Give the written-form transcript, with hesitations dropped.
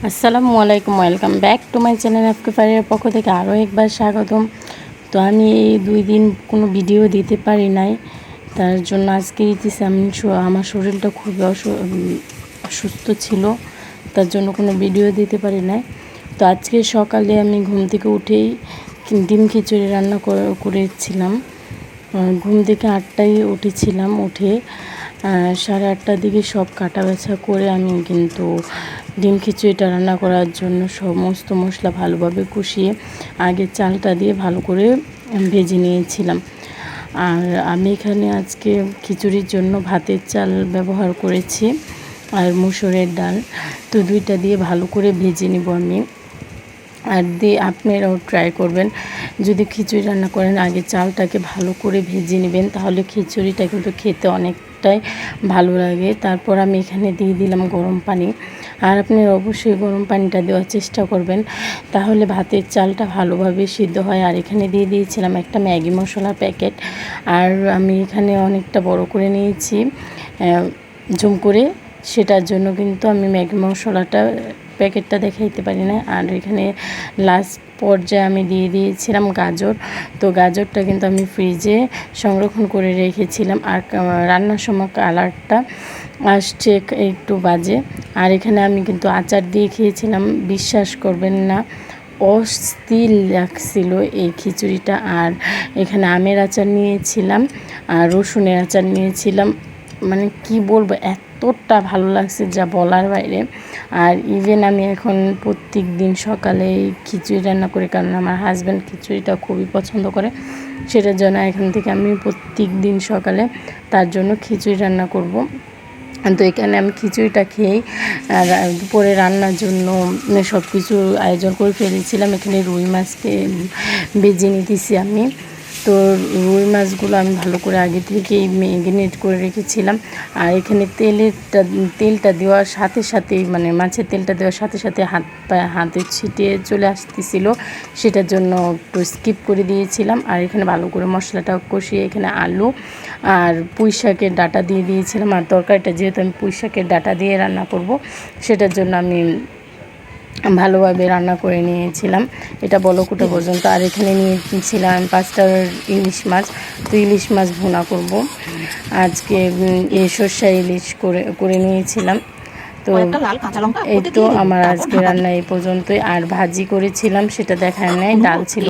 আসসালামু আলাইকুম, welcome back to my channel. আজকে পারির পক্ষ থেকে আরও একবার স্বাগতম। তো আমি এই 2 দিন কোনো ভিডিও দিতে পারি নাই, তার জন্য আজকে দিতেছি। আমার শরীরটা খুবই অসুস্থ ছিল, তার জন্য কোনো ভিডিও দিতে পারি নাই। তো আজকে সকালে আমি ঘুম থেকে উঠেই ডিম খিচুড়ি রান্না করেছিলাম। ঘুম থেকে 8টায় উঠেছিলাম। উঠে 8:30টার দিকে সব কাটা বেছা করে আমি কিন্তু ডিম খিচুড়িটা রান্না করার জন্য সমস্ত মশলা ভালোভাবে কষিয়ে আগে চালটা দিয়ে ভালো করে ভেজে নিয়েছিলাম। আর আমি এখানে আজকে খিচুড়ির জন্য ভাতের চাল ব্যবহার করেছি আর মুসুরের ডাল। তো দুইটা দিয়ে ভালো করে ভেজে নিব আমি। আর দিয়ে আপনারাও ট্রাই করবেন, যদি খিচুড়ি রান্না করেন আগে চালটাকে ভালো করে ভেজে নেবেন, তাহলে খিচুড়িটা কিন্তু খেতে অনেকটাই ভালো লাগে। তারপর আমি এখানে দিয়ে দিলাম গরম পানি। আর আপনারা অবশ্যই গরম পানিটা দেওয়ার চেষ্টা করবেন, তাহলে ভাতের চালটা ভালোভাবে সিদ্ধ হয়। আর এখানে দিয়ে দিয়েছিলাম একটা ম্যাগি মশলার প্যাকেট। আর আমি এখানে অনেকটা বড় করে নিয়েছি ঝুম করে, সেটার জন্য কিন্তু আমি ম্যাগি মশলাটা প্যাকেটটা দেখাইতে পারি না। আর এখানে লাস্ট পর্যায়ে আমি দিয়ে দিয়েছিলাম গাজর। তো গাজরটা কিন্তু আমি ফ্রিজে সংরক্ষণ করে রেখেছিলাম। আর রান্নার সময় কালারটা আসছে একটু বাজে। আর এখানে আমি কিন্তু আচার দিয়ে খেয়েছিলাম, বিশ্বাস করবেন না, অস্থির লাগছিল এই খিচুড়িটা। আর এখানে আমের আচার নিয়েছিলাম আর রসুনের আচার নিয়েছিলাম, মানে কি বলবো, এতটা ভালো লাগছে যা বলার বাইরে। আর ইভেন আমি এখন প্রত্যেক দিন সকালে খিচুড়ি রান্না করি, কারণ আমার হাজব্যান্ড খিচুড়িটা খুবই পছন্দ করে। সেটার জন্য এখান থেকে আমি প্রত্যেক দিন সকালে তার জন্য খিচুড়ি রান্না করব। তো এখানে আমি খিচুড়িটা খেয়েই দুপুরে রান্নার জন্য সব কিছু আয়োজন করে ফেলেছিলাম। এখানে রুই মাছকে ভেজে নিতেছি আমি। তো রুই মাছগুলো আমি ভালো করে আগে থেকেই ম্যারিনেট করে রেখেছিলাম। আর এখানে তেলটা দেওয়ার সাথে সাথেই, মানে মাছের তেলটা দেওয়ার সাথে সাথে হাতে ছিটিয়ে চলে আসতেছিল, সেটার জন্য একটু স্কিপ করে দিয়েছিলাম। আর এখানে ভালো করে মশলাটা কষিয়ে এখানে আলু আর পুঁই শাকের ডাঁটা দিয়ে দিয়েছিলাম। আর তরকারিটা যেহেতু আমি পুঁই শাকের ডাঁটা দিয়ে রান্না করব, সেটার জন্য আমি ভালোভাবে রান্না করে নিয়েছিলাম এটা বলকুটা পর্যন্ত। আর এখানে নিয়েছিলাম 5টা ইলিশ মাছ। তো ইলিশ মাছ ভুনা করব আজকে, সর্ষে ইলিশ করে নিয়েছিলাম। তো এই তো আমার আজকে রান্না এই পর্যন্তই। আর ভাজি করেছিলাম, সেটা দেখায় নাই, ডাল ছিল।